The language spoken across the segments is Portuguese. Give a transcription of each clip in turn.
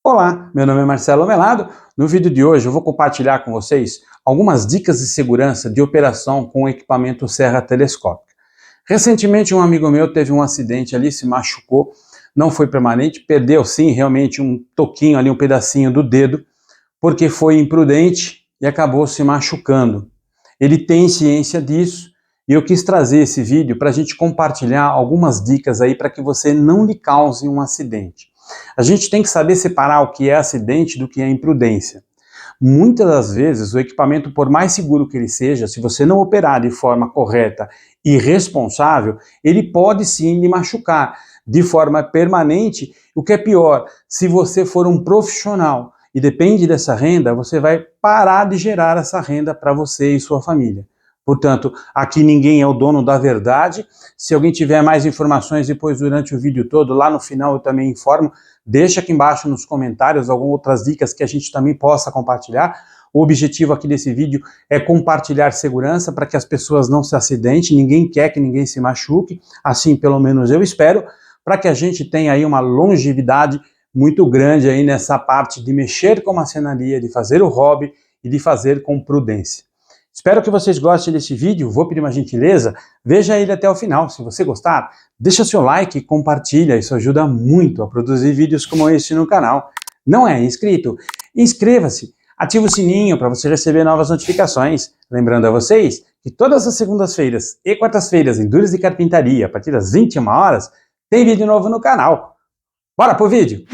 Olá, meu nome é Marcelo Melado. No vídeo de hoje eu vou compartilhar com vocês algumas dicas de segurança de operação com o equipamento serra telescópica. Recentemente um amigo meu teve um acidente ali, se machucou, não foi permanente, perdeu sim realmente um toquinho ali, um pedacinho do dedo, porque foi imprudente e acabou se machucando. Ele tem ciência disso e eu quis trazer esse vídeo para a gente compartilhar algumas dicas aí para que você não lhe cause um acidente. A gente tem que saber separar o que é acidente do que é imprudência. Muitas das vezes o equipamento, por mais seguro que ele seja, se você não operar de forma correta e responsável, ele pode sim lhe machucar de forma permanente. O que é pior, se você for um profissional e depende dessa renda, você vai parar de gerar essa renda para você e sua família. Portanto, aqui ninguém é o dono da verdade. Se alguém tiver mais informações depois durante o vídeo todo, lá no final eu também informo. Deixa aqui embaixo nos comentários algumas outras dicas que a gente também possa compartilhar. O objetivo aqui desse vídeo é compartilhar segurança para que as pessoas não se acidentem. Ninguém quer que ninguém se machuque, assim pelo menos eu espero, para que a gente tenha aí uma longevidade muito grande aí nessa parte de mexer com maçonaria, de fazer o hobby e de fazer com prudência. Espero que vocês gostem desse vídeo, vou pedir uma gentileza, veja ele até o final. Se você gostar, deixa seu like e compartilha, isso ajuda muito a produzir vídeos como este no canal. Não é inscrito? Inscreva-se, ative o sininho para você receber novas notificações. Lembrando a vocês que todas as segundas-feiras e quartas-feiras em Dúlias de Carpintaria, a partir das 21 horas, tem vídeo novo no canal. Bora pro vídeo!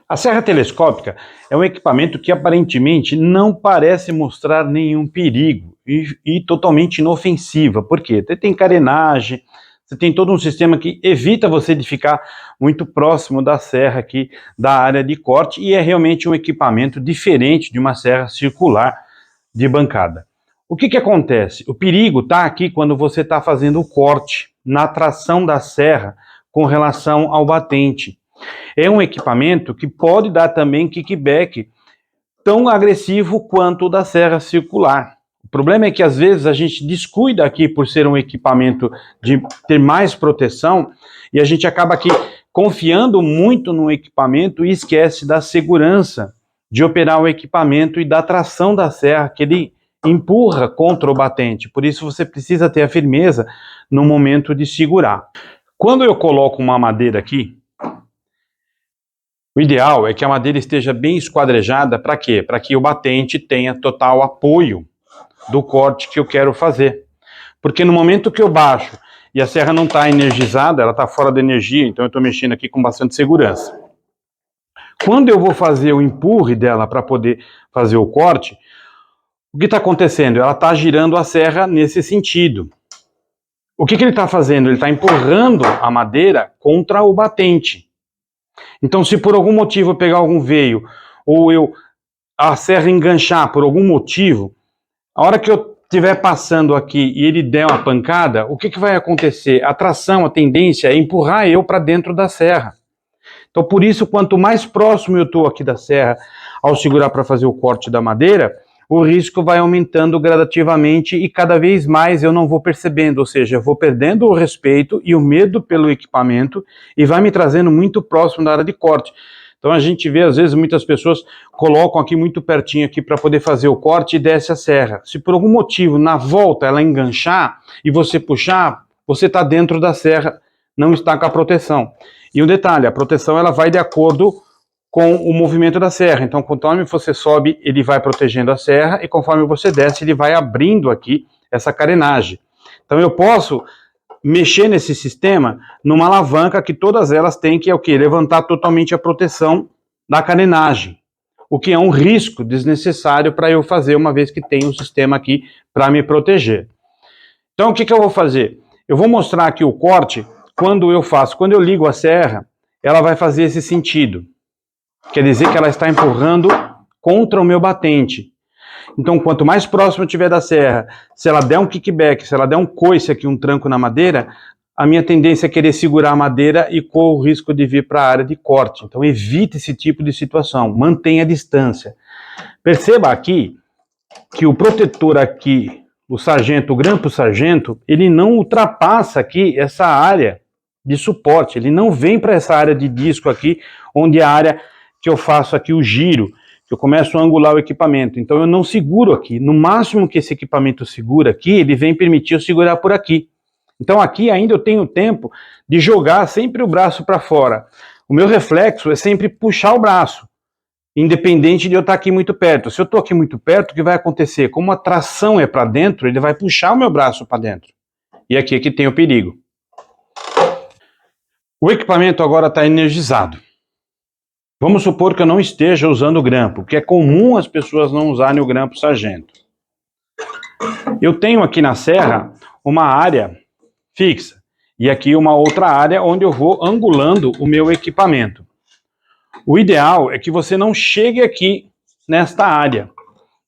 A serra telescópica é um equipamento que aparentemente não parece mostrar nenhum perigo e totalmente inofensiva. Por quê? Tem carenagem, você tem todo um sistema que evita você de ficar muito próximo da serra aqui, da área de corte, e é realmente um equipamento diferente de uma serra circular de bancada. O que acontece? O perigo está aqui quando você está fazendo o corte, na tração da serra com relação ao batente. É um equipamento que pode dar também kickback tão agressivo quanto o da serra circular. O problema é que às vezes a gente descuida aqui por ser um equipamento de ter mais proteção e a gente acaba aqui confiando muito no equipamento e esquece da segurança de operar o equipamento e da tração da serra que ele empurra contra o batente. Por isso você precisa ter a firmeza no momento de segurar. Quando eu coloco uma madeira aqui, o ideal é que a madeira esteja bem esquadrejada, para quê? Para que o batente tenha total apoio do corte que eu quero fazer. Porque no momento que eu baixo e a serra não está energizada, ela está fora da energia, então eu estou mexendo aqui com bastante segurança. Quando eu vou fazer o empurre dela para poder fazer o corte, o que está acontecendo? Ela está girando a serra nesse sentido. O que ele está fazendo? Ele está empurrando a madeira contra o batente. Então, se por algum motivo eu pegar algum veio, ou a serra enganchar por algum motivo, a hora que eu estiver passando aqui e ele der uma pancada, o que vai acontecer? A tração, a tendência é empurrar eu para dentro da serra. Então, por isso, quanto mais próximo eu estou aqui da serra, ao segurar para fazer o corte da madeira, o risco vai aumentando gradativamente e cada vez mais eu não vou percebendo, ou seja, eu vou perdendo o respeito e o medo pelo equipamento e vai me trazendo muito próximo da área de corte. Então a gente vê, às vezes, muitas pessoas colocam aqui muito pertinho aqui para poder fazer o corte e desce a serra. Se por algum motivo, na volta, ela enganchar e você puxar, você está dentro da serra, não está com a proteção. E um detalhe, a proteção ela vai de acordo com o movimento da serra. Então, conforme você sobe, ele vai protegendo a serra e conforme você desce, ele vai abrindo aqui essa carenagem. Então, eu posso mexer nesse sistema numa alavanca que todas elas têm, que é o quê? Levantar totalmente a proteção da carenagem, o que é um risco desnecessário para eu fazer, uma vez que tem um sistema aqui para me proteger. Então, o que eu vou fazer? Eu vou mostrar aqui o corte, quando eu ligo a serra, ela vai fazer esse sentido. Quer dizer que ela está empurrando contra o meu batente. Então, quanto mais próximo eu estiver da serra, se ela der um kickback, se ela der um coice aqui, um tranco na madeira, a minha tendência é querer segurar a madeira e corro o risco de vir para a área de corte. Então, evite esse tipo de situação, mantenha a distância. Perceba aqui que o protetor aqui, o grampo sargento, ele não ultrapassa aqui essa área de suporte, ele não vem para essa área de disco aqui, onde é a área que eu faço aqui o giro, que eu começo a angular o equipamento. Então eu não seguro aqui. No máximo que esse equipamento segura aqui, ele vem permitir eu segurar por aqui. Então aqui ainda eu tenho tempo de jogar sempre o braço para fora. O meu reflexo é sempre puxar o braço, independente de eu estar aqui muito perto. Se eu estou aqui muito perto, o que vai acontecer? Como a tração é para dentro, ele vai puxar o meu braço para dentro. E aqui é que tem o perigo. O equipamento agora está energizado. Vamos supor que eu não esteja usando o grampo, porque é comum as pessoas não usarem o grampo sargento. Eu tenho aqui na serra uma área fixa e aqui uma outra área onde eu vou angulando o meu equipamento. O ideal é que você não chegue aqui nesta área,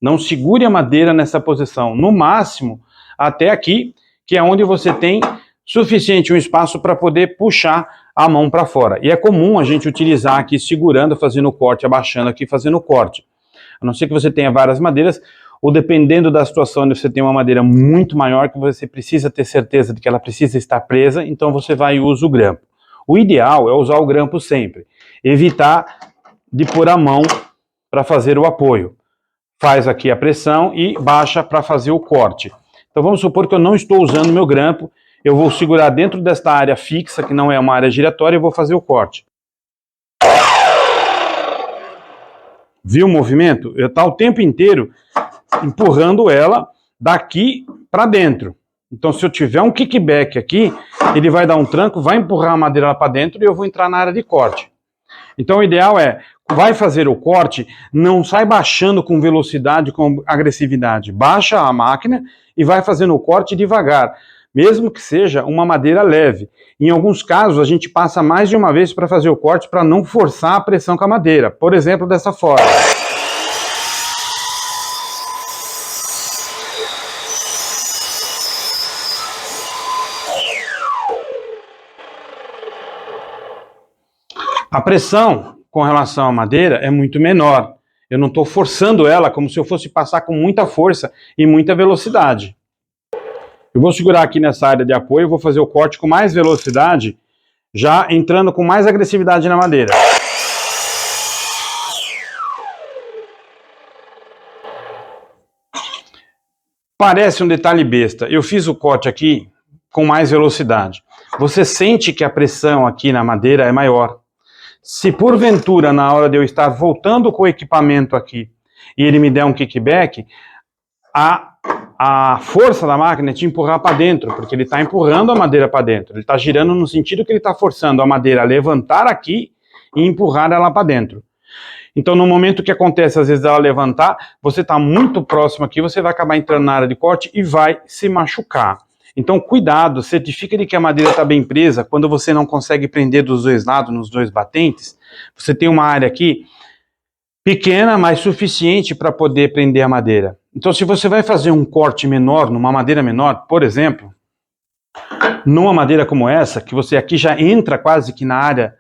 não segure a madeira nessa posição, no máximo até aqui, que é onde você tem suficiente um espaço para poder puxar a mão para fora. E é comum a gente utilizar aqui segurando, fazendo o corte, abaixando aqui, fazendo o corte. A não ser que você tenha várias madeiras, ou dependendo da situação onde você tem uma madeira muito maior, que você precisa ter certeza de que ela precisa estar presa, então você vai e usa o grampo. O ideal é usar o grampo sempre. Evitar de pôr a mão para fazer o apoio. Faz aqui a pressão e baixa para fazer o corte. Então vamos supor que eu não estou usando meu grampo, eu vou segurar dentro desta área fixa, que não é uma área giratória, e vou fazer o corte. Viu o movimento? Eu estou o tempo inteiro empurrando ela daqui para dentro. Então se eu tiver um kickback aqui, ele vai dar um tranco, vai empurrar a madeira lá para dentro e eu vou entrar na área de corte. Então o ideal é, vai fazer o corte, não sai baixando com velocidade, com agressividade. Baixa a máquina e vai fazendo o corte devagar, mesmo que seja uma madeira leve. Em alguns casos, a gente passa mais de uma vez para fazer o corte para não forçar a pressão com a madeira. Por exemplo, dessa forma. A pressão com relação à madeira é muito menor. Eu não estou forçando ela como se eu fosse passar com muita força e muita velocidade. Eu vou segurar aqui nessa área de apoio, vou fazer o corte com mais velocidade, já entrando com mais agressividade na madeira. Parece um detalhe besta, eu fiz o corte aqui com mais velocidade. Você sente que a pressão aqui na madeira é maior. Se porventura, na hora de eu estar voltando com o equipamento aqui, e ele me der um kickback, a força da máquina é te empurrar para dentro, porque ele está empurrando a madeira para dentro. Ele está girando no sentido que ele está forçando a madeira a levantar aqui e empurrar ela para dentro. Então, no momento que acontece, às vezes, ela levantar, você está muito próximo aqui, você vai acabar entrando na área de corte e vai se machucar. Então, cuidado, certifica de que a madeira está bem presa. Quando você não consegue prender dos dois lados, nos dois batentes, você tem uma área aqui pequena, mas suficiente para poder prender a madeira. Então, se você vai fazer um corte menor, numa madeira menor, por exemplo, numa madeira como essa, que você aqui já entra quase que na área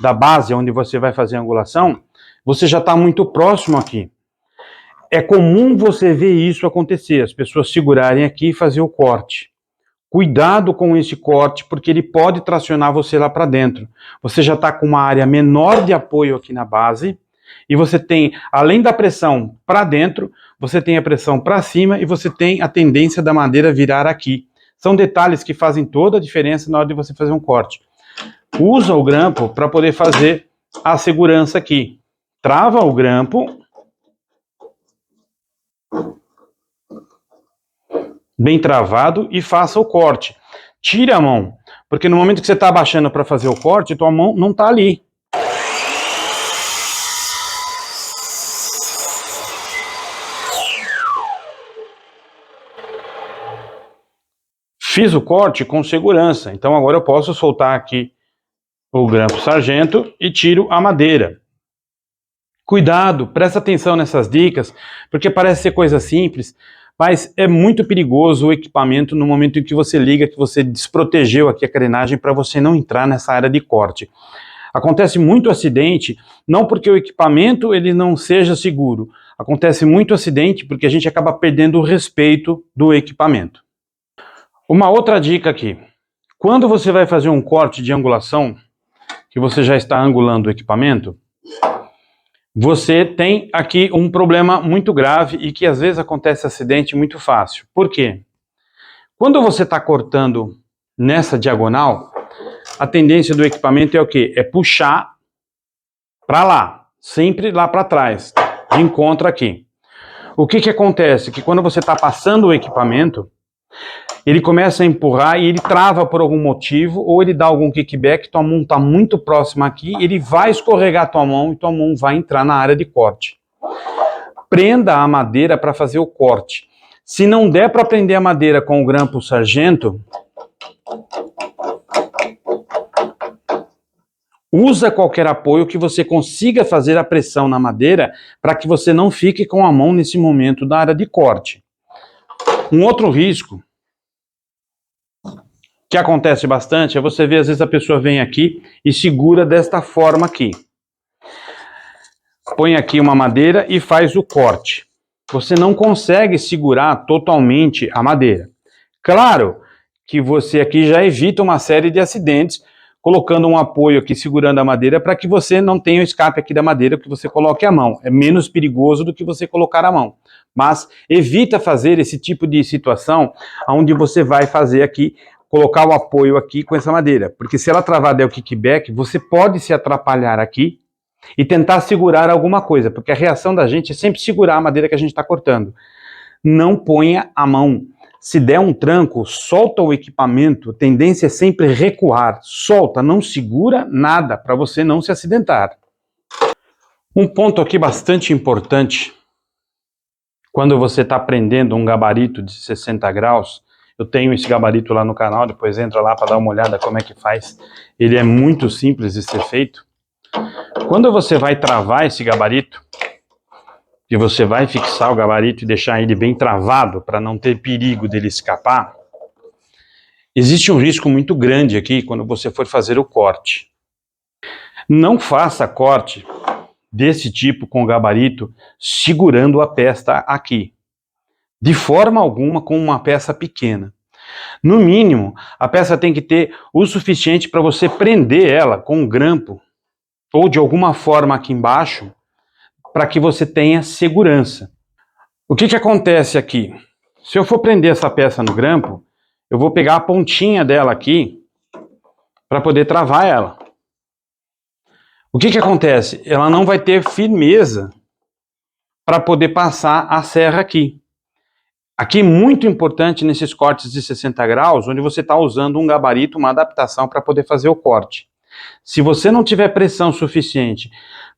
da base, onde você vai fazer a angulação, você já está muito próximo aqui. É comum você ver isso acontecer, as pessoas segurarem aqui e fazer o corte. Cuidado com esse corte, porque ele pode tracionar você lá para dentro. Você já está com uma área menor de apoio aqui na base, e você tem, além da pressão para dentro, você tem a pressão para cima e você tem a tendência da madeira virar aqui. São detalhes que fazem toda a diferença na hora de você fazer um corte. Usa o grampo para poder fazer a segurança aqui. Trava o grampo. Bem travado e faça o corte. Tire a mão, porque no momento que você está abaixando para fazer o corte, tua mão não está ali. Fiz o corte com segurança, então agora eu posso soltar aqui o grampo sargento e tiro a madeira. Cuidado, presta atenção nessas dicas, porque parece ser coisa simples, mas é muito perigoso o equipamento no momento em que você liga, que você desprotegeu aqui a carenagem para você não entrar nessa área de corte. Acontece muito acidente, não porque o equipamento ele não seja seguro, acontece muito acidente porque a gente acaba perdendo o respeito do equipamento. Uma outra dica aqui, Quando você vai fazer um corte de angulação, que você já está angulando o equipamento, você tem aqui um problema muito grave e que às vezes acontece acidente muito fácil. Por quê? Quando você está cortando nessa diagonal, a tendência do equipamento é o quê? É puxar para lá, sempre lá para trás, de encontro aqui. O que acontece? Que quando você está passando o equipamento, ele começa a empurrar e ele trava por algum motivo, ou ele dá algum kickback, tua mão está muito próxima aqui, ele vai escorregar tua mão e tua mão vai entrar na área de corte. Prenda a madeira para fazer o corte. Se não der para prender a madeira com o grampo sargento, usa qualquer apoio que você consiga fazer a pressão na madeira para que você não fique com a mão nesse momento da área de corte. Um outro risco que acontece bastante é você ver, às vezes a pessoa vem aqui e segura desta forma aqui. Põe aqui uma madeira e faz o corte. Você não consegue segurar totalmente a madeira. Claro que você aqui já evita uma série de acidentes colocando um apoio aqui segurando a madeira para que você não tenha o escape aqui da madeira, que você coloque a mão. É menos perigoso do que você colocar a mão. Mas evita fazer esse tipo de situação onde você vai fazer aqui, colocar o apoio aqui com essa madeira. Porque se ela travar der o kickback, você pode se atrapalhar aqui e tentar segurar alguma coisa, porque a reação da gente é sempre segurar a madeira que a gente está cortando. Não ponha a mão. Se der um tranco, solta o equipamento, a tendência é sempre recuar. Solta, não segura nada, para você não se acidentar. Um ponto aqui bastante importante, quando você está prendendo um gabarito de 60 graus, eu tenho esse gabarito lá no canal, depois entra lá para dar uma olhada como é que faz. Ele é muito simples de ser feito. Quando você vai travar esse gabarito, e você vai fixar o gabarito e deixar ele bem travado para não ter perigo dele escapar, existe um risco muito grande aqui quando você for fazer o corte. Não faça corte desse tipo com o gabarito segurando a peça aqui, de forma alguma com uma peça pequena. No mínimo, a peça tem que ter o suficiente para você prender ela com um grampo ou de alguma forma aqui embaixo, para que você tenha segurança. O que acontece aqui? Se eu for prender essa peça no grampo, eu vou pegar a pontinha dela aqui para poder travar ela. O que acontece? Ela não vai ter firmeza para poder passar a serra aqui. Aqui muito importante nesses cortes de 60 graus, onde você está usando um gabarito, uma adaptação para poder fazer o corte. Se você não tiver pressão suficiente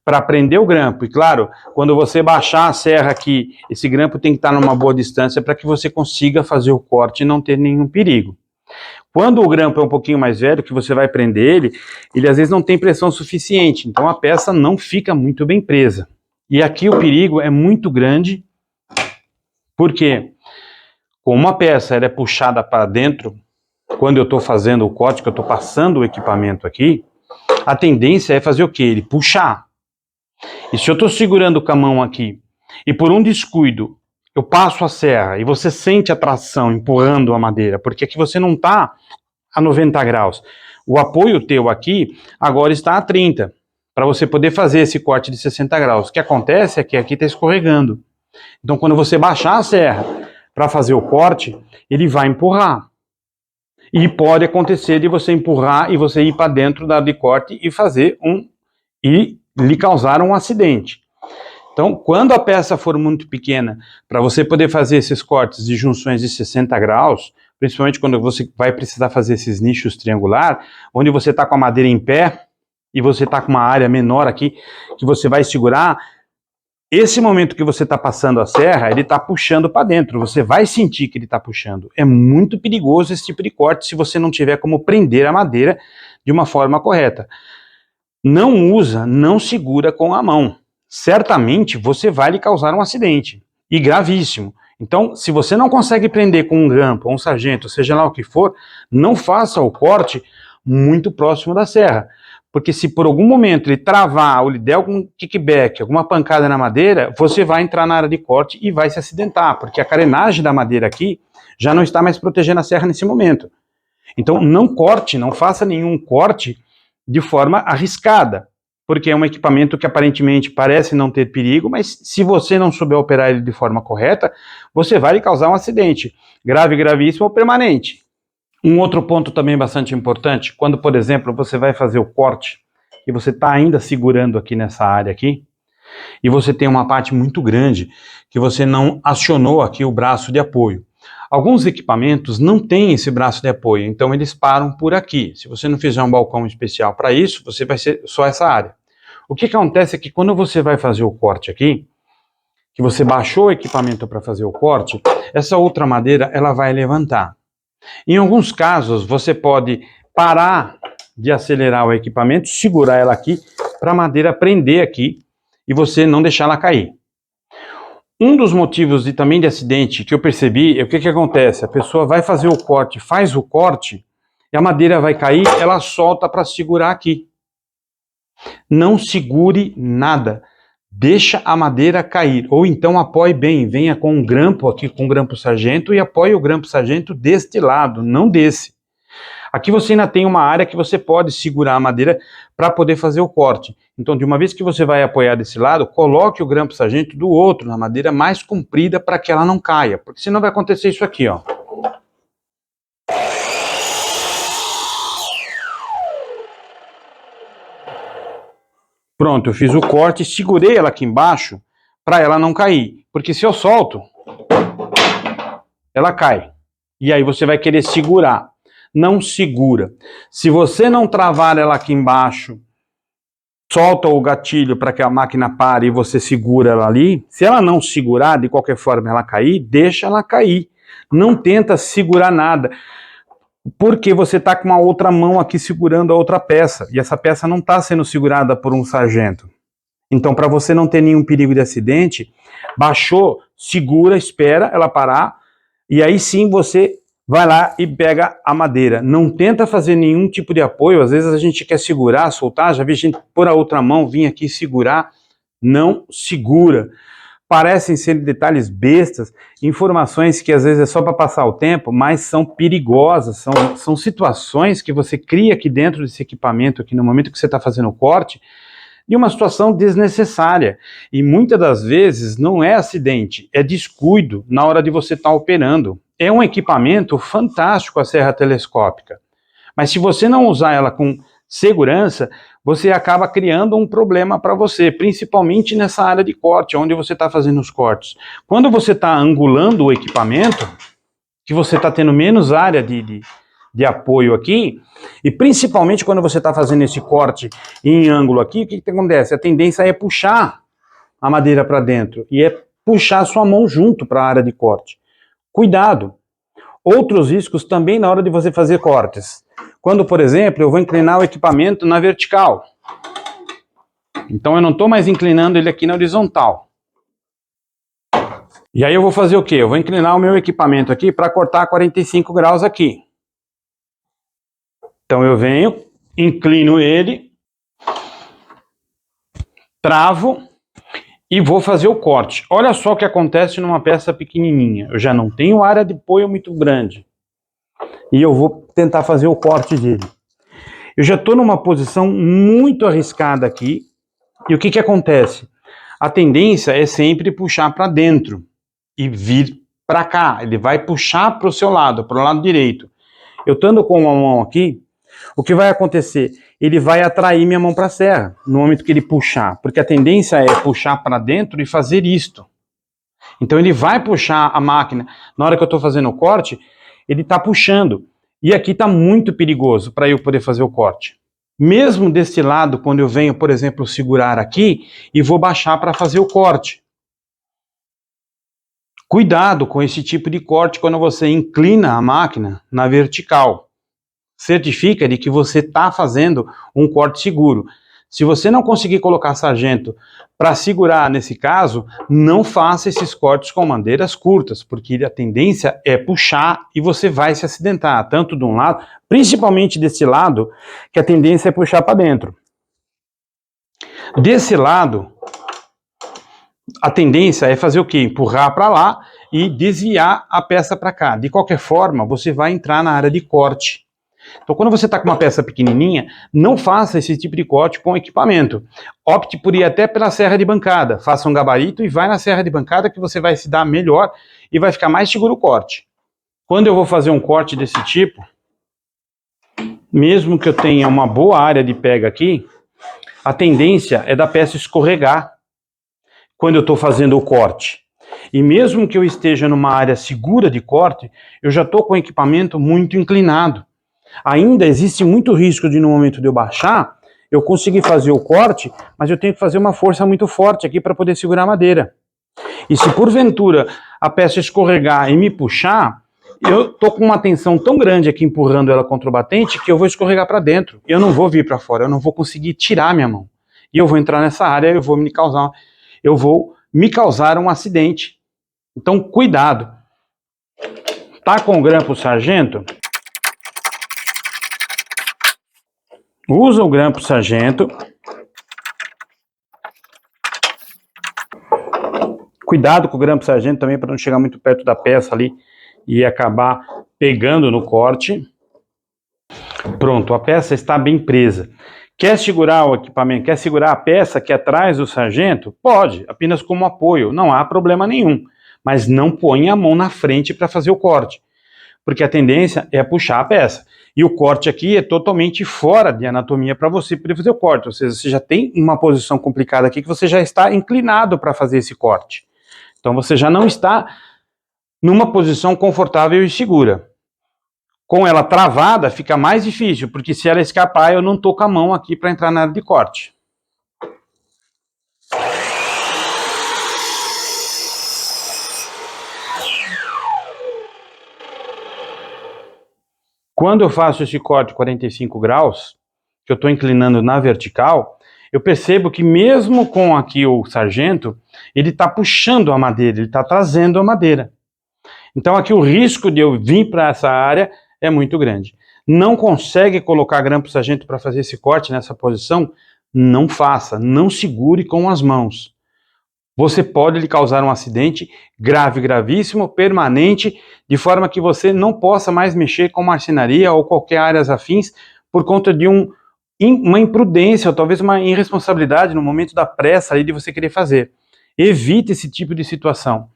para prender o grampo, e claro, quando você baixar a serra aqui, esse grampo tem que estar numa boa distância para que você consiga fazer o corte e não ter nenhum perigo. Quando o grampo é um pouquinho mais velho, que você vai prender ele às vezes não tem pressão suficiente, então a peça não fica muito bem presa. E aqui o perigo é muito grande, porque como a peça ela é puxada para dentro, quando eu estou fazendo o corte, que eu estou passando o equipamento aqui, a tendência é fazer o quê? Ele puxar. E se eu estou segurando com a mão aqui, e por um descuido, eu passo a serra, e você sente a tração empurrando a madeira, porque aqui você não está a 90 graus. O apoio teu aqui, agora está a 30, para você poder fazer esse corte de 60 graus. O que acontece é que aqui está escorregando. Então, quando você baixar a serra para fazer o corte, ele vai empurrar. E pode acontecer de você empurrar e você ir para dentro da área de corte e fazer e lhe causar um acidente. Então, quando a peça for muito pequena, para você poder fazer esses cortes de junções de 60 graus, principalmente quando você vai precisar fazer esses nichos triangular, onde você está com a madeira em pé e você está com uma área menor aqui que você vai segurar, esse momento que você está passando a serra, ele está puxando para dentro, você vai sentir que ele está puxando. É muito perigoso esse tipo de corte se você não tiver como prender a madeira de uma forma correta. Não usa, não segura com a mão. Certamente você vai lhe causar um acidente, e gravíssimo. Então, se você não consegue prender com um grampo ou um sargento, seja lá o que for, não faça o corte muito próximo da serra. Porque se por algum momento ele travar ou lhe der algum kickback, alguma pancada na madeira, você vai entrar na área de corte e vai se acidentar, porque a carenagem da madeira aqui já não está mais protegendo a serra nesse momento. Então não corte, não faça nenhum corte de forma arriscada, porque é um equipamento que aparentemente parece não ter perigo, mas se você não souber operar ele de forma correta, você vai lhe causar um acidente, grave, gravíssimo ou permanente. Um outro ponto também bastante importante, quando, por exemplo, você vai fazer o corte, e você está ainda segurando aqui nessa área aqui, e você tem uma parte muito grande que você não acionou aqui o braço de apoio. Alguns equipamentos não têm esse braço de apoio, então eles param por aqui. Se você não fizer um balcão especial para isso, você vai ser só essa área. O que acontece é que quando você vai fazer o corte aqui, que você baixou o equipamento para fazer o corte, essa outra madeira ela vai levantar. Em alguns casos, você pode parar de acelerar o equipamento, segurar ela aqui, para a madeira prender aqui e você não deixar ela cair. Um dos motivos também de acidente que eu percebi é o que acontece, a pessoa vai fazer o corte, faz o corte, e a madeira vai cair, ela solta para segurar aqui. Não segure nada, deixa a madeira cair, ou então apoie bem, venha com um grampo aqui, com um grampo sargento, e apoie o grampo sargento deste lado, não desse. Aqui você ainda tem uma área que você pode segurar a madeira para poder fazer o corte. Então, de uma vez que você vai apoiar desse lado, coloque o grampo sargento do outro, na madeira mais comprida, para que ela não caia. Porque senão vai acontecer isso aqui, ó. Pronto, eu fiz o corte, segurei ela aqui embaixo para ela não cair. Porque se eu solto, ela cai. E aí você vai querer segurar. Não segura. Se você não travar ela aqui embaixo, solta o gatilho para que a máquina pare e você segura ela ali, se ela não segurar, de qualquer forma ela cair, deixa ela cair. Não tenta segurar nada, porque você está com uma outra mão aqui segurando a outra peça, e essa peça não está sendo segurada por um sargento. Então, para você não ter nenhum perigo de acidente, baixou, segura, espera ela parar, e aí sim você vai lá e pega a madeira. Não tenta fazer nenhum tipo de apoio. Às vezes a gente quer segurar, soltar. Já vi gente pôr a outra mão, vir aqui segurar. Não segura. Parecem ser detalhes bestas, informações que às vezes é só para passar o tempo, mas são perigosas. São situações que você cria aqui dentro desse equipamento, aqui no momento que você está fazendo o corte, de uma situação desnecessária. E muitas das vezes não é acidente, é descuido na hora de você estar operando. É um equipamento fantástico a serra telescópica, mas se você não usar ela com segurança, você acaba criando um problema para você, principalmente nessa área de corte, onde você está fazendo os cortes. Quando você está angulando o equipamento, que você está tendo menos área de apoio aqui, e principalmente quando você está fazendo esse corte em ângulo aqui, o que acontece? A tendência é puxar a madeira para dentro, e é puxar a sua mão junto para a área de corte. Cuidado! Outros riscos também na hora de você fazer cortes. Quando, por exemplo, eu vou inclinar o equipamento na vertical. Então eu não estou mais inclinando ele aqui na horizontal. E aí eu vou fazer o quê? Eu vou inclinar o meu equipamento aqui para cortar 45 graus aqui. Então eu venho, inclino ele, travo e vou fazer o corte. Olha só o que acontece numa peça pequenininha. Eu já não tenho área de apoio muito grande. E eu vou tentar fazer o corte dele. Eu já estou numa posição muito arriscada aqui. E o que acontece? A tendência é sempre puxar para dentro e vir para cá. Ele vai puxar para o seu lado, para o lado direito. Eu estando com uma mão aqui, o que vai acontecer? Ele vai atrair minha mão para a serra no momento que ele puxar, porque a tendência é puxar para dentro e fazer isto. Então ele vai puxar a máquina. Na hora que eu estou fazendo o corte, ele está puxando. E aqui está muito perigoso para eu poder fazer o corte. Mesmo desse lado, quando eu venho, por exemplo, segurar aqui e vou baixar para fazer o corte. Cuidado com esse tipo de corte quando você inclina a máquina na vertical. Certifica de que você está fazendo um corte seguro. Se você não conseguir colocar sargento para segurar nesse caso, não faça esses cortes com madeiras curtas, porque a tendência é puxar e você vai se acidentar, tanto de um lado, principalmente desse lado, que a tendência é puxar para dentro. Desse lado, a tendência é fazer o quê? Empurrar para lá e desviar a peça para cá. De qualquer forma, você vai entrar na área de corte. Então, quando você está com uma peça pequenininha, não faça esse tipo de corte com equipamento. Opte por ir até pela serra de bancada. Faça um gabarito e vai na serra de bancada que você vai se dar melhor e vai ficar mais seguro o corte. Quando eu vou fazer um corte desse tipo, mesmo que eu tenha uma boa área de pega aqui, a tendência é da peça escorregar quando eu estou fazendo o corte. E mesmo que eu esteja numa área segura de corte, eu já estou com o equipamento muito inclinado. Ainda existe muito risco de, no momento de eu baixar, eu conseguir fazer o corte, mas eu tenho que fazer uma força muito forte aqui para poder segurar a madeira. E se porventura a peça escorregar e me puxar, eu tô com uma tensão tão grande aqui empurrando ela contra o batente que eu vou escorregar para dentro. Eu não vou vir para fora, eu não vou conseguir tirar minha mão. E eu vou entrar nessa área, eu vou me causar um acidente. Então, cuidado. Tá com o grampo sargento? Usa o grampo sargento. Cuidado com o grampo sargento também para não chegar muito perto da peça ali e acabar pegando no corte. Pronto, a peça está bem presa. Quer segurar o equipamento, quer segurar a peça que é atrás do sargento? Pode, apenas como apoio, não há problema nenhum. Mas não ponha a mão na frente para fazer o corte, porque a tendência é puxar a peça. E o corte aqui é totalmente fora de anatomia para você poder fazer o corte, ou seja, você já tem uma posição complicada aqui que você já está inclinado para fazer esse corte. Então você já não está numa posição confortável e segura. Com ela travada fica mais difícil, porque se ela escapar eu não estou com a mão aqui para entrar na área de corte. Quando eu faço esse corte 45 graus, que eu estou inclinando na vertical, eu percebo que mesmo com aqui o sargento, ele está puxando a madeira, ele está trazendo a madeira. Então aqui o risco de eu vir para essa área é muito grande. Não consegue colocar grampo sargento para fazer esse corte nessa posição? Não faça, não segure com as mãos. Você pode lhe causar um acidente grave, gravíssimo, permanente, de forma que você não possa mais mexer com marcenaria ou qualquer áreas afins por conta de uma imprudência ou talvez uma irresponsabilidade no momento da pressa ali de você querer fazer. Evite esse tipo de situação.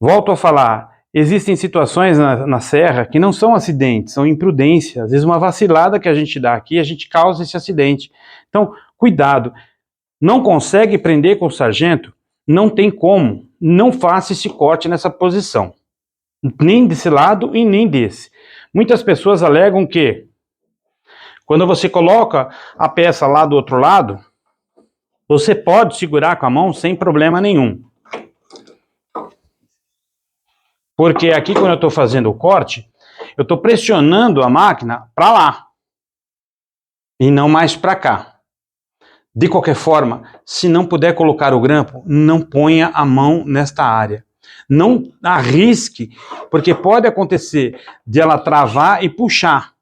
Volto a falar, existem situações na serra que não são acidentes, são imprudência. Às vezes uma vacilada que a gente dá aqui, a gente causa esse acidente. Então, cuidado. Não consegue prender com o sargento? Não tem como. Não faça esse corte nessa posição. Nem desse lado e nem desse. Muitas pessoas alegam que quando você coloca a peça lá do outro lado, você pode segurar com a mão sem problema nenhum. Porque aqui quando eu estou fazendo o corte, eu estou pressionando a máquina para lá e não mais para cá. De qualquer forma, se não puder colocar o grampo, não ponha a mão nesta área. Não arrisque, porque pode acontecer de ela travar e puxar.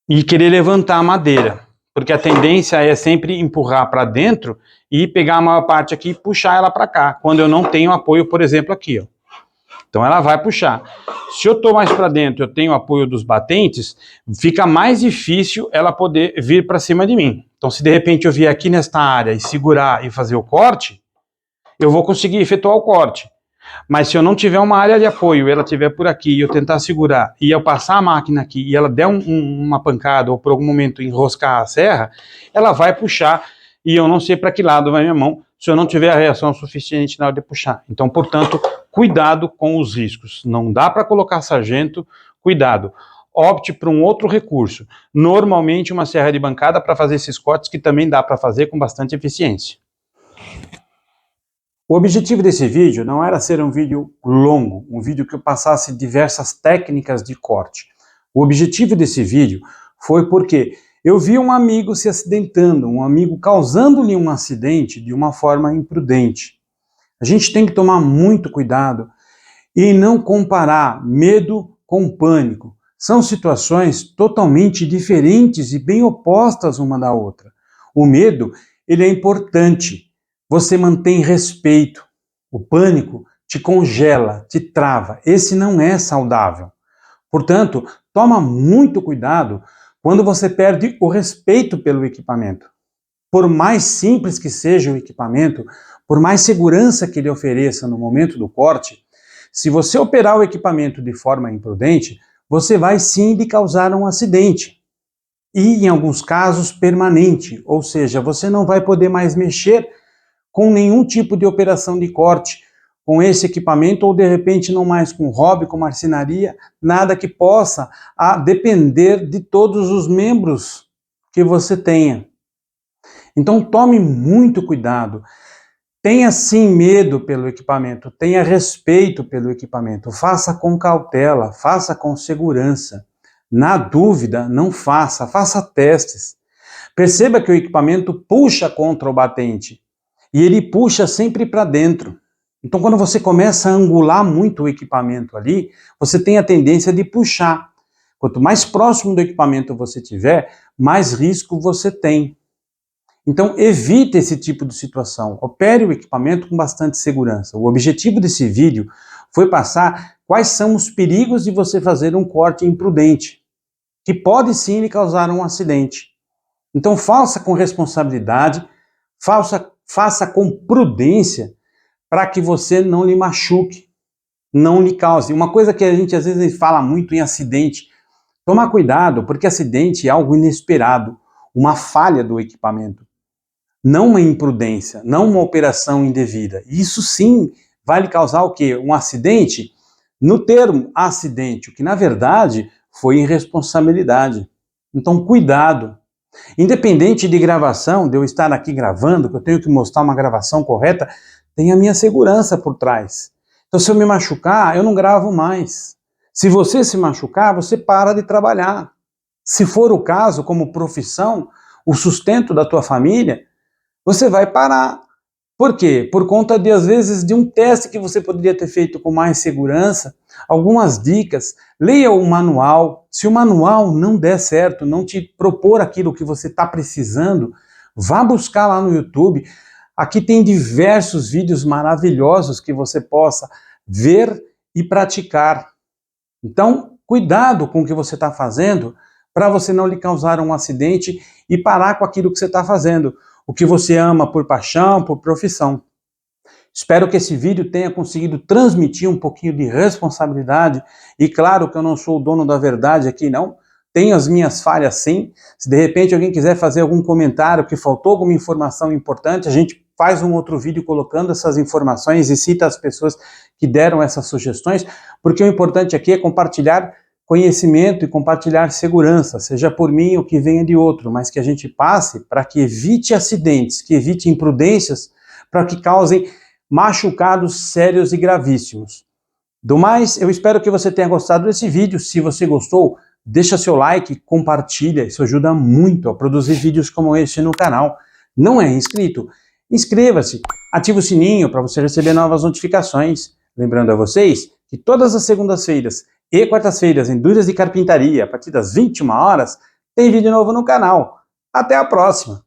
E querer levantar a madeira. Porque a tendência é sempre empurrar para dentro e pegar a maior parte aqui e puxar ela para cá. Quando eu não tenho apoio, por exemplo, aqui, ó. Então ela vai puxar. Se eu estou mais para dentro, eu tenho apoio dos batentes, fica mais difícil ela poder vir para cima de mim. Então se de repente eu vier aqui nesta área e segurar e fazer o corte, eu vou conseguir efetuar o corte. Mas se eu não tiver uma área de apoio, ela estiver por aqui e eu tentar segurar, e eu passar a máquina aqui e ela der uma pancada ou por algum momento enroscar a serra, ela vai puxar e eu não sei para que lado vai minha mão se eu não tiver a reação suficiente na hora de puxar. Então, portanto, cuidado com os riscos. Não dá para colocar sargento, cuidado. Opte por um outro recurso. Normalmente uma serra de bancada para fazer esses cortes que também dá para fazer com bastante eficiência. O objetivo desse vídeo não era ser um vídeo longo, um vídeo que eu passasse diversas técnicas de corte. O objetivo desse vídeo foi porque eu vi um amigo se acidentando, um amigo causando-lhe um acidente de uma forma imprudente. A gente tem que tomar muito cuidado e não comparar medo com pânico. São situações totalmente diferentes e bem opostas uma da outra. O medo, ele é importante. Você mantém respeito. O pânico te congela, te trava. Esse não é saudável. Portanto, toma muito cuidado quando você perde o respeito pelo equipamento. Por mais simples que seja o equipamento, por mais segurança que ele ofereça no momento do corte, se você operar o equipamento de forma imprudente, você vai sim lhe causar um acidente. E, em alguns casos, permanente, ou seja, você não vai poder mais mexer com nenhum tipo de operação de corte com esse equipamento, ou de repente não mais com hobby, com marcenaria, nada que possa depender de todos os membros que você tenha. Então tome muito cuidado. Tenha sim medo pelo equipamento, tenha respeito pelo equipamento, faça com cautela, faça com segurança. Na dúvida, não faça, faça testes. Perceba que o equipamento puxa contra o batente e ele puxa sempre para dentro. Então, quando você começa a angular muito o equipamento ali, você tem a tendência de puxar. Quanto mais próximo do equipamento você tiver, mais risco você tem. Então, evite esse tipo de situação. Opere o equipamento com bastante segurança. O objetivo desse vídeo foi passar quais são os perigos de você fazer um corte imprudente, que pode sim lhe causar um acidente. Então, faça com responsabilidade, faça com prudência, para que você não lhe machuque, não lhe cause. Uma coisa que a gente às vezes fala muito em acidente, tomar cuidado, porque acidente é algo inesperado, uma falha do equipamento, não uma imprudência, não uma operação indevida. Isso sim vai lhe causar o quê? Um acidente? No termo acidente, o que na verdade foi irresponsabilidade. Então, cuidado. Independente de gravação, de eu estar aqui gravando, que eu tenho que mostrar uma gravação correta, tem a minha segurança por trás. Então, se eu me machucar, eu não gravo mais. Se você se machucar, você para de trabalhar. Se for o caso, como profissão, o sustento da tua família, você vai parar. Por quê? Por conta de, às vezes, de um teste que você poderia ter feito com mais segurança, algumas dicas, leia o manual. Se o manual não der certo, não te propor aquilo que você está precisando, vá buscar lá no YouTube. Aqui tem diversos vídeos maravilhosos que você possa ver e praticar. Então, cuidado com o que você está fazendo para você não lhe causar um acidente e parar com aquilo que você está fazendo, o que você ama por paixão, por profissão. Espero que esse vídeo tenha conseguido transmitir um pouquinho de responsabilidade e claro que eu não sou o dono da verdade aqui não, tenho as minhas falhas sim. Se de repente alguém quiser fazer algum comentário que faltou alguma informação importante, a gente faz um outro vídeo colocando essas informações e cita as pessoas que deram essas sugestões, porque o importante aqui é compartilhar conhecimento e compartilhar segurança, seja por mim ou que venha de outro, mas que a gente passe para que evite acidentes, que evite imprudências, para que causem machucados sérios e gravíssimos. Do mais, eu espero que você tenha gostado desse vídeo. Se você gostou, deixa seu like, compartilha, isso ajuda muito a produzir vídeos como este no canal. Não é inscrito? Inscreva-se, ative o sininho para você receber novas notificações. Lembrando a vocês que todas as segundas-feiras e quartas-feiras em Dúvidas de Carpintaria, a partir das 21 horas, tem vídeo novo no canal. Até a próxima!